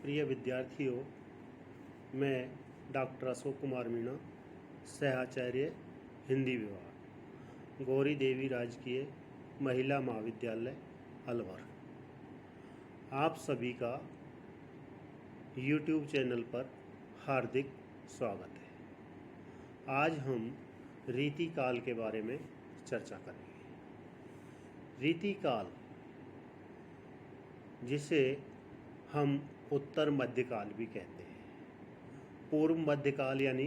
प्रिय विद्यार्थियों, मैं डॉक्टर अशोक कुमार मीणा, सहाचार्य हिंदी विभाग, गौरी देवी राजकीय महिला महाविद्यालय अलवर, आप सभी का YouTube चैनल पर हार्दिक स्वागत है। आज हम रीतिकाल के बारे में चर्चा करेंगे। रीतिकाल, जिसे हम उत्तर मध्यकाल भी कहते हैं, पूर्व मध्यकाल यानी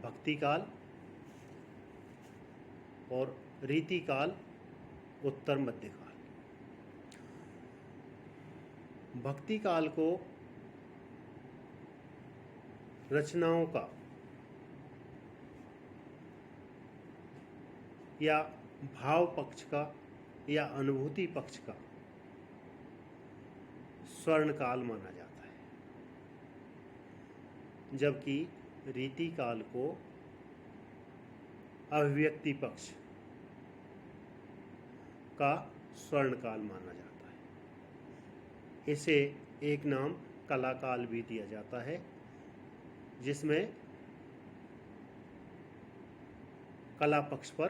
भक्तिकाल और रीतिकाल उत्तर मध्यकाल। भक्तिकाल को रचनाओं का या भाव पक्ष का या अनुभूति पक्ष का स्वर्ण काल माना जाता है, जबकि रीतिकाल को अभिव्यक्ति पक्ष का स्वर्ण काल माना जाता है। इसे एक नाम कलाकाल भी दिया जाता है, जिसमें कला पक्ष पर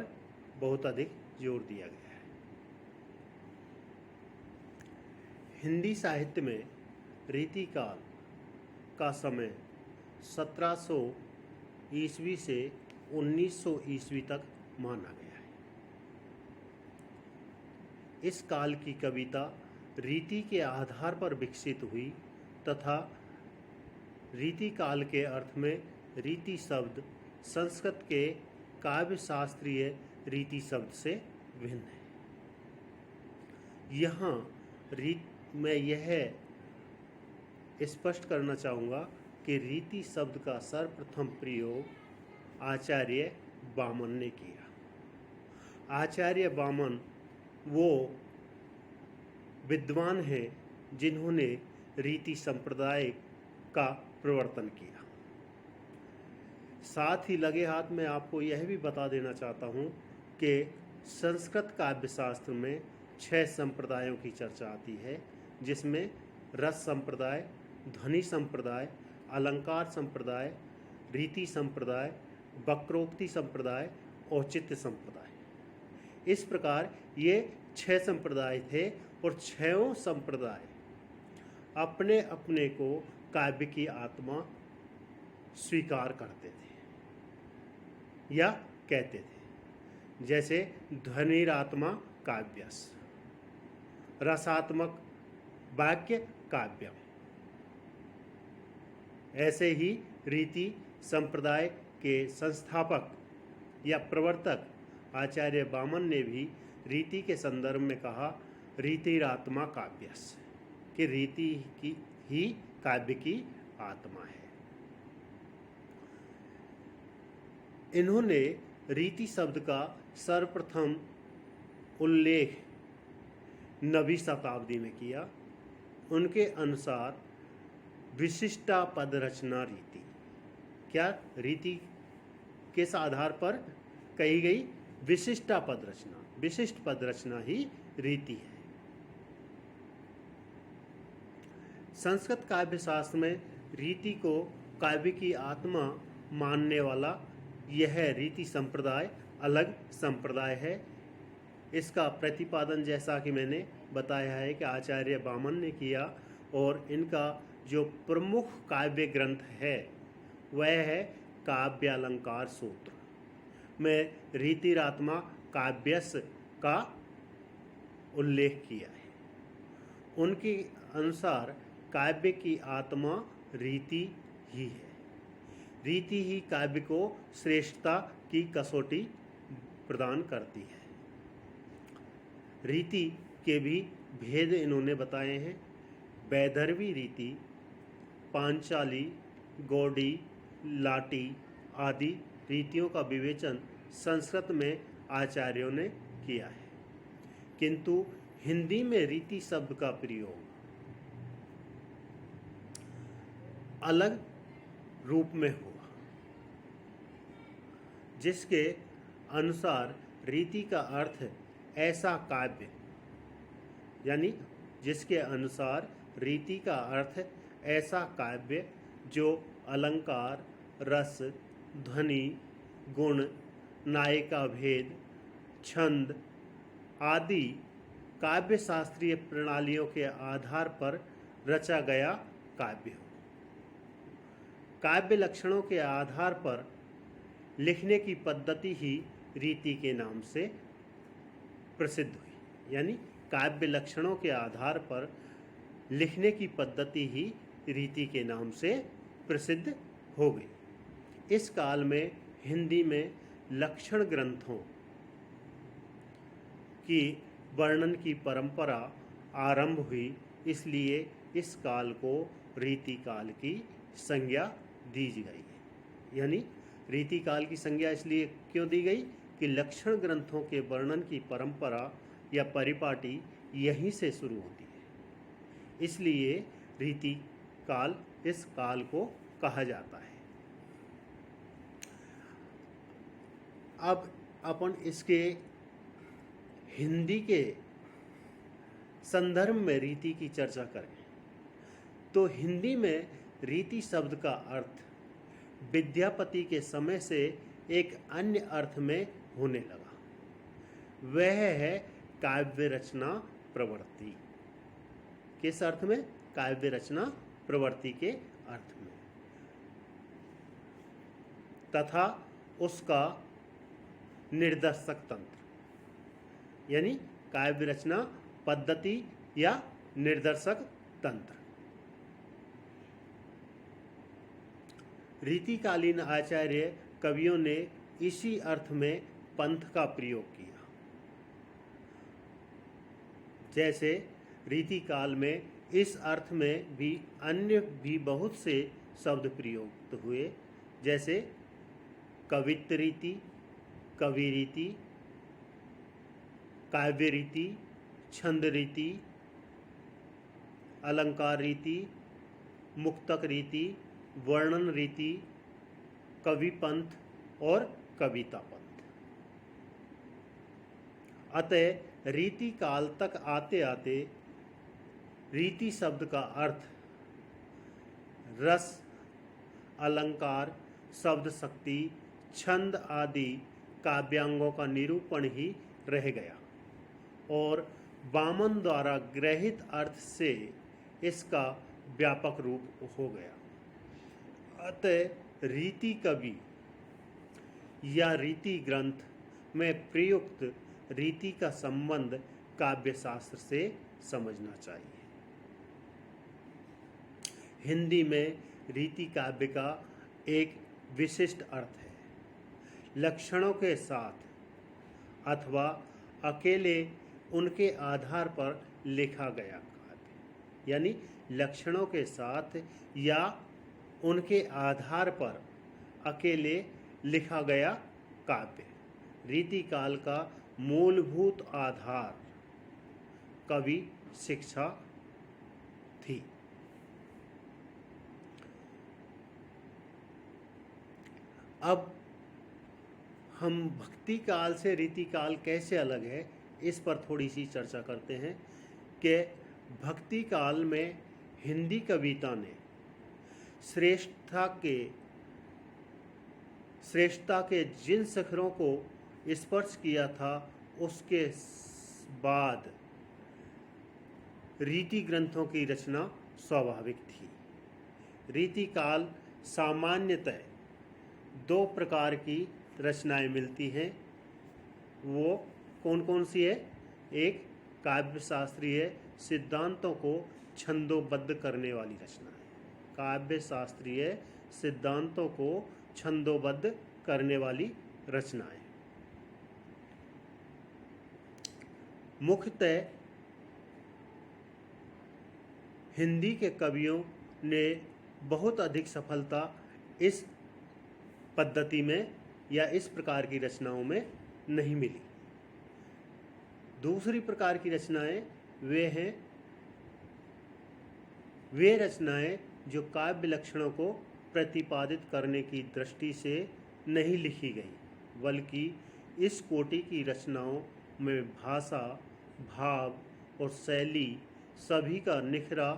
बहुत अधिक जोर दिया गया है। हिंदी साहित्य में रीतिकाल का समय 1700 ईस्वी से 1900 ईस्वी तक माना गया है। इस काल की कविता रीति के आधार पर विकसित हुई तथा रीतिकाल के अर्थ में रीति शब्द संस्कृत के काव्य शास्त्रीय रीति शब्द से भिन्न है। यहाँ मैं यह स्पष्ट करना चाहूँगा कि रीति शब्द का सर्वप्रथम प्रयोग आचार्य वामन ने किया। आचार्य वामन वो विद्वान हैं जिन्होंने रीति संप्रदाय का प्रवर्तन किया। साथ ही लगे हाथ में आपको यह भी बता देना चाहता हूँ कि संस्कृत काव्यशास्त्र में 6 संप्रदायों की चर्चा आती है, जिसमें रस संप्रदाय, ध्वनि संप्रदाय, अलंकार संप्रदाय, रीति संप्रदाय, वक्रोक्ति संप्रदाय, औचित्य संप्रदाय। इस प्रकार ये 6 संप्रदाय थे और 6 संप्रदाय अपने अपने को काव्य की आत्मा स्वीकार करते थे या कहते थे। जैसे ध्वनिरात्मा काव्यस, रसात्मक वाक्य काव्यम। ऐसे ही रीति संप्रदाय के संस्थापक या प्रवर्तक आचार्य वामन ने भी रीति के संदर्भ में कहा रीतिरात्मा काव्यस, कि रीति की ही काव्य की आत्मा है। इन्होंने रीति शब्द का सर्वप्रथम उल्लेख 9वीं शताब्दी में किया। उनके अनुसार विशिष्टा पद रचना रीति, क्या रीति किस आधार पर कही गई? विशिष्टा पद रचना। विशिष्ट पद रचना ही रीति है। संस्कृत काव्य शास्त्र में रीति को काव्य की आत्मा मानने वाला यह रीति संप्रदाय अलग संप्रदाय है। इसका प्रतिपादन, जैसा कि मैंने बताया है, कि आचार्य वामन ने किया और इनका जो प्रमुख काव्य ग्रंथ है वह है काव्यालंकार सूत्र में रीतिरात्मा काव्यस का उल्लेख किया है। उनके अनुसार काव्य की आत्मा रीति ही है। रीति ही काव्य को श्रेष्ठता की कसौटी प्रदान करती है। रीति के भी भेद इन्होंने बताए हैं। वैदर्भी रीति, पांचाली, गौड़ी, लाटी आदि रीतियों का विवेचन संस्कृत में आचार्यों ने किया है, किंतु हिंदी में रीति शब्द का प्रयोग अलग रूप में हुआ, जिसके अनुसार रीति का अर्थ ऐसा काव्य, यानी जिसके अनुसार रीति का अर्थ ऐसा काव्य जो अलंकार, रस, ध्वनि, गुण, नायिका भेद, छंद आदि काव्य शास्त्रीय प्रणालियों के आधार पर रचा गया काव्य हो। काव्य लक्षणों के आधार पर लिखने की पद्धति ही रीति के नाम से प्रसिद्ध हुई। यानी काव्य लक्षणों के आधार पर लिखने की पद्धति ही रीति के नाम से प्रसिद्ध हो गई। इस काल में हिंदी में लक्षण ग्रंथों की वर्णन की परंपरा आरंभ हुई, इसलिए इस काल को रीति काल की संज्ञा दी गई है। यानी रीति काल की संज्ञा इसलिए क्यों दी गई कि लक्षण ग्रंथों के वर्णन की परंपरा या परिपाटी यहीं से शुरू होती है, इसलिए रीति काल इस काल को कहा जाता है। अब अपन इसके हिंदी के संदर्भ में रीति की चर्चा करें तो हिंदी में रीति शब्द का अर्थ विद्यापति के समय से एक अन्य अर्थ में होने लगा। वह है काव्य रचना प्रवृत्ति। किस अर्थ में? काव्य रचना प्रवृत्ति के अर्थ में, तथा उसका निर्देशक तंत्र, यानी काव्य रचना पद्धति या निर्देशक तंत्र। रीतिकालीन आचार्य कवियों ने इसी अर्थ में पंथ का प्रयोग किया। जैसे रीतिकाल में इस अर्थ में भी अन्य भी बहुत से शब्द प्रयुक्त हुए, जैसे कवित्व रीति, कवि रीति, काव्य रीति, छंद रीति, अलंकार रीति, मुक्तक रीति, वर्णन रीति, कवि पंथ और कविता पंथ। अतः रीति काल तक आते आते रीति शब्द का अर्थ रस, अलंकार, शब्द शक्ति, छंद आदि काव्यांगों का निरूपण ही रह गया और वामन द्वारा ग्रहित अर्थ से इसका व्यापक रूप हो गया। अतः रीति कवि या रीति ग्रंथ में प्रयुक्त रीति का संबंध काव्य शास्त्र से समझना चाहिए। हिंदी में रीति काव्य का एक विशिष्ट अर्थ है, लक्षणों के साथ अथवा अकेले उनके आधार पर लिखा गया काव्य। यानी लक्षणों के साथ या उनके आधार पर अकेले लिखा गया काव्य रीति काल का मूलभूत आधार कवि शिक्षा थी। अब हम भक्ति काल से रीति काल कैसे अलग है, इस पर थोड़ी सी चर्चा करते हैं कि भक्ति काल में हिंदी कविता ने श्रेष्ठता के जिन शिखरों को स्पर्श किया था, उसके बाद रीति ग्रंथों की रचना स्वाभाविक थी। रीति काल सामान्यतः दो प्रकार की रचनाएं मिलती हैं। वो कौन कौन सी है? एक काव्य शास्त्रीय सिद्धांतों को छंदोबद्ध करने वाली रचना है। काव्य शास्त्रीय सिद्धांतों को छंदोबद्ध करने वाली रचनाएं मुख्यतः हिंदी के कवियों ने बहुत अधिक सफलता इस पद्धति में या इस प्रकार की रचनाओं में नहीं मिली। दूसरी प्रकार की रचनाएं वे रचनाएं जो काव्य लक्षणों को प्रतिपादित करने की दृष्टि से नहीं लिखी गई, बल्कि इस कोटि की रचनाओं में भाषा, भाव और शैली सभी का निखरा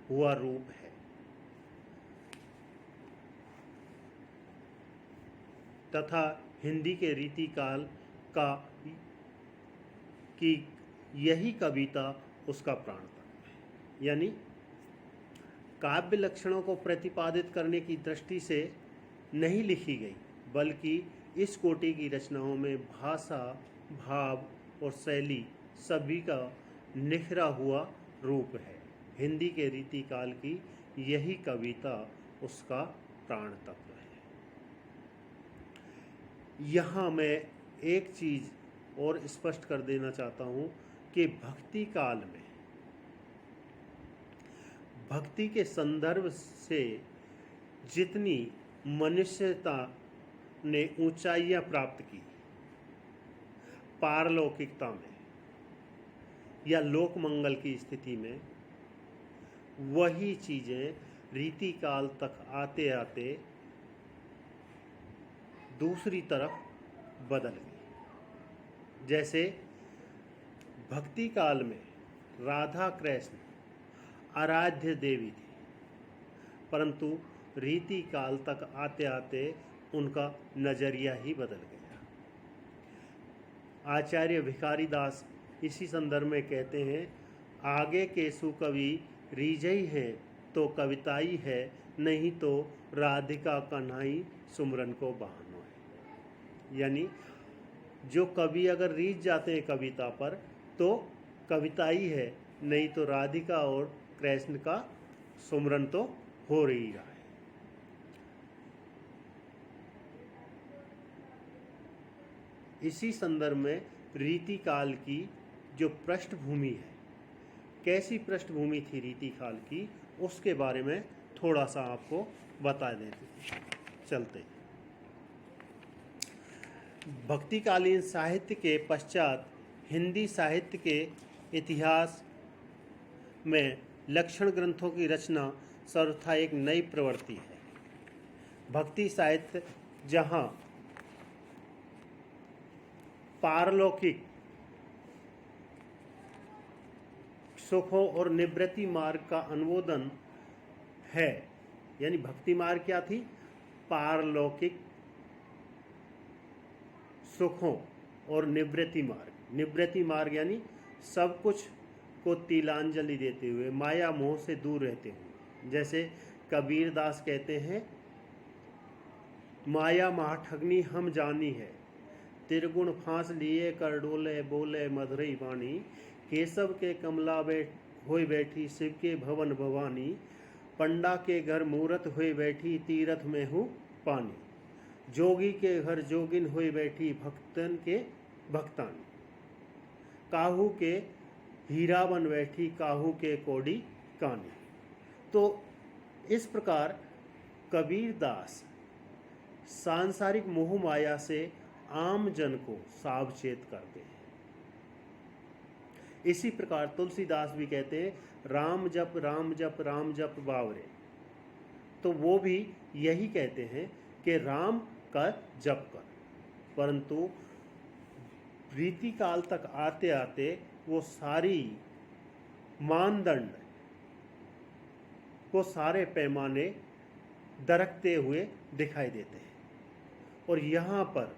हुआ रूप है। तथा हिंदी के रीति काल का की यही कविता उसका प्राण था। यानी काव्य लक्षणों को प्रतिपादित करने की दृष्टि से नहीं लिखी गई, बल्कि इस कोटि की रचनाओं में भाषा, भाव और शैली सभी का निखरा हुआ रूप है। हिंदी के रीति काल की यही कविता उसका प्राण तत्व है। यहाँ मैं एक चीज़ और स्पष्ट कर देना चाहता हूँ कि भक्ति काल में भक्ति के संदर्भ से जितनी मनुष्यता ने ऊंचाइयां प्राप्त की पारलौकिकता में या लोक मंगल की स्थिति में, वही चीज़ें रीति काल तक आते आते दूसरी तरफ बदल गई। जैसे भक्ति काल में राधा कृष्ण आराध्य देवी थी, परंतु रीति काल तक आते आते उनका नज़रिया ही बदल गया। आचार्य भिखारी दास इसी संदर्भ में कहते हैं, आगे के सुकवि रीजई है तो कविताई है, नहीं तो राधिका कन्हई सुमरन को बहानो है। यानी जो कवि अगर रीझ जाते हैं कविता पर तो कविताई है, नहीं तो राधिका और कृष्ण का सुमरन तो हो रही रहा है। इसी संदर्भ में रीति काल की जो पृष्ठभूमि है, कैसी पृष्ठभूमि थी रीति काल की, उसके बारे में थोड़ा सा आपको बता देते चलते। भक्तिकालीन साहित्य के पश्चात हिंदी साहित्य के इतिहास में लक्षण ग्रंथों की रचना सर्वथा एक नई प्रवृत्ति है। भक्ति साहित्य जहाँ पारलौकिक सुखों और निवृत्ति मार्ग का अनुमोदन है, यानी भक्ति मार्ग क्या थी? पारलौकिक सुखों और निवृत्ति मार्ग। निवृत्ति मार्ग यानी सब कुछ को तिलांजलि देते हुए, माया मोह से दूर रहते हुए। जैसे कबीर दास कहते हैं, माया महाठगनी हम जानी है, त्रिगुण फांस लिए कर डोले बोले मधुरई वाणी, केशव के कमला होई बैठी शिव के भवन भवानी, पंडा के घर मूरत हुई बैठी तीरथ में हूँ पानी, जोगी के घर जोगिन हुई बैठी भक्तन के भक्तानी, काहू के हीरा बन बैठी काहू के कोडी कानी। तो इस प्रकार कबीर दास सांसारिक मोह माया से आम जन को सावचेत करते हैं। इसी प्रकार तुलसीदास भी कहते हैं, राम जप राम जप राम जप बावरे। तो वो भी यही कहते हैं कि राम का जप कर, परंतु रीति काल तक आते आते वो सारी मानदंड, वो सारे पैमाने दरकते हुए दिखाई देते हैं। और यहाँ पर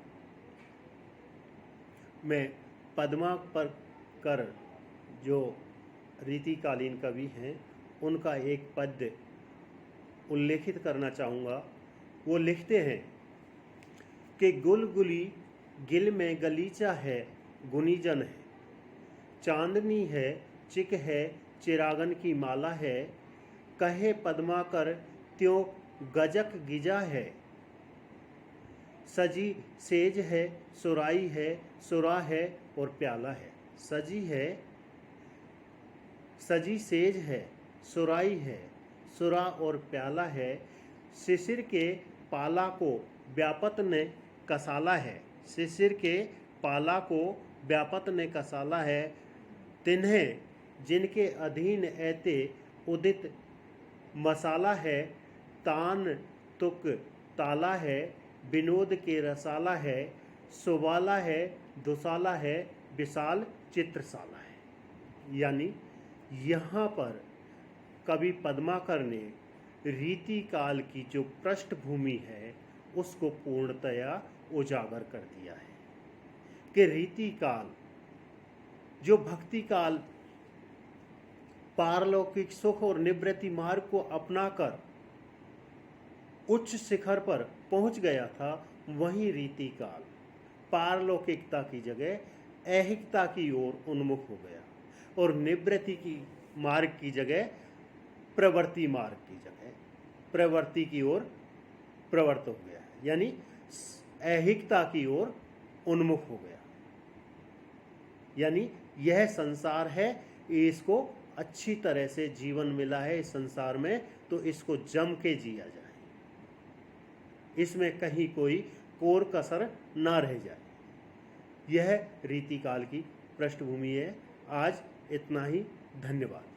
मैं पद्माकर जो रीतिकालीन कवि हैं उनका एक पद्य उल्लेखित करना चाहूँगा। वो लिखते हैं कि गुलगुली गिल में गलीचा है गुनीजन है, चांदनी है चिक है चिरागन की माला है, कहे पद्माकर त्यों गजक गिजा है, सजी सेज है सुराई है सुरा है और प्याला है। सजी सेज है सुराई है सुरा और प्याला है, शिशिर के पाला को व्यापत ने कसाला है, शिशिर के पाला को व्यापत ने कसाला है, तिन्हें जिनके अधीन ऐते उदित मसाला है, तान तुक ताला है विनोद के रसाला है, सुबाला है दुसाला है विशाल चित्रशाला है। यानी यहाँ पर कवि पद्माकर ने रीति काल की जो पृष्ठभूमि है उसको पूर्णतया उजागर कर दिया है कि रीति काल, जो भक्ति काल पारलौकिक सुख और निवृत्ति मार्ग को अपनाकर उच्च शिखर पर पहुंच गया था, वहीं रीति काल पारलौकिकता की जगह ऐहिकता की ओर उन्मुख हो गया और निवृत्ति की मार्ग की जगह प्रवृत्ति मार्ग की जगह प्रवृत्ति की ओर प्रवृत्त हो गया, यानी ऐहिकता की ओर उन्मुख हो गया। यानी यह संसार है, इसको अच्छी तरह से जीवन मिला है इस संसार में, तो इसको जम के जिया जाए, इसमें कहीं कोई कोर कसर ना रह जाए। यह रीतिकाल की पृष्ठभूमि है। आज इतना ही, धन्यवाद।